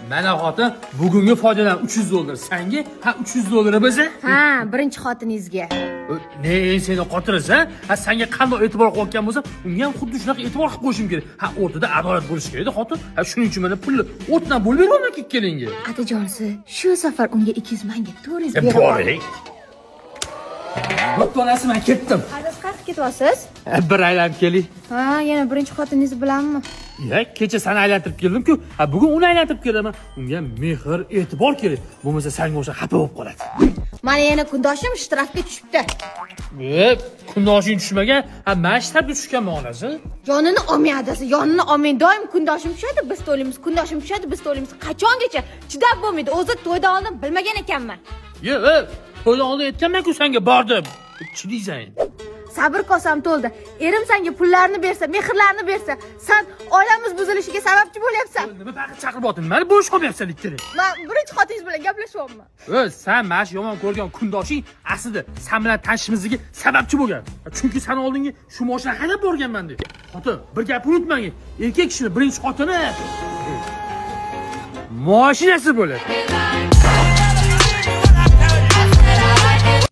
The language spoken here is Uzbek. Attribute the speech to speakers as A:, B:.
A: Mana xotin, bugungi foydadan $300. Senga, ha $300 bo'lsa?
B: Ha, birinchi xotiningizga.
A: Ne seni qotirasan? Ha senga qanday e'tibor qilayotgan bo'lsa, unga ham xuddi shunaqa e'tibor qilib qo'yishim kerak. Ha o'rtada adolat bo'lishi kerak-da xotin. Ha shuning uchun mana pulni o'tdan bo'lib beraman ikkalingga.
B: Atajonsi, shu safar unga 200 mingga 400
A: Boring.
B: beraman.
A: Bo'ptonasi, men ketdim.
B: Siz qayerga ketyapsiz?
A: Bir aylanib keling.
B: Ha, yana birinchi xotiningiz bilanmi?
A: Kecha seni aylantirib keldim-ku, ha bugun uni aylantirib kelaman. Unga mehr, e'tibor kerak. Bo'lmasa senga o'sha xafa bo'lib qoladi.
B: Mana yana kundoshim shtrafga tushibdi.
A: Kundoshing tushmagan, ha men shtabga tushganman onasi.
B: Yonini olmay adasi, yonini olmay doim kundoshim tushadi, biz to'ylaymiz, kundoshim tushadi, biz to'ylaymiz. Qachongacha chidab bo'lmaydi. O'zi to'ydan oldin bilmagan ekanman.
A: To'ydan oldin aytganman-ku senga bordim. Chidaysan.
B: Sabr kosam to'ldi. Erim senga pullarni bersa, mehrlarni bersa, sen oilamiz buzilishiga sababchi bo'lyapsan.
A: Nima faqat chaqiryapsan? Meni bo'sh qolmayapsan ikkala.
B: Men birinchi xotiningiz bilan gaplashyapman.
A: Sen mana shu yomon ko'rgan kundoshing aslida sen bilan tanishishimizga sababchi bo'lgan. Chunki sen oldingi shu mashina haydab borganman deb. Xotin, bir gap unutmang. Erkak kishini birinchi xotini mashinasi bo'ladi.